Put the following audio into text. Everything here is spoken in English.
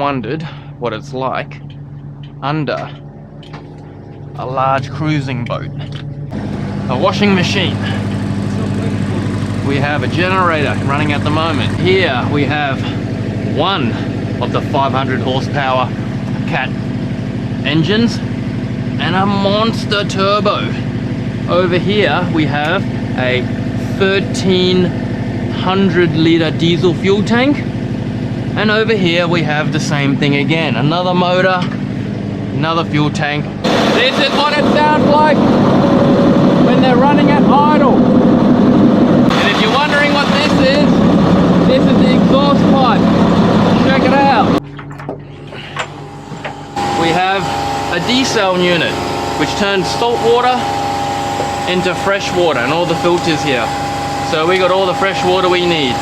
wondered what it's like under a large cruising boat. A washing machine. We have a generator running at the moment. Here we have one of the 500 horsepower Cat engines and a monster turbo. Over here we have a 1300 litre diesel fuel tank, and over here we have the same thing again. Another motor, another fuel tank. This is what it sounds like when they're running at idle. And if you're wondering what this is the exhaust pipe. Check it out. We have a desal unit which turns salt water into fresh water, and all the filters here. So we got all the fresh water we need.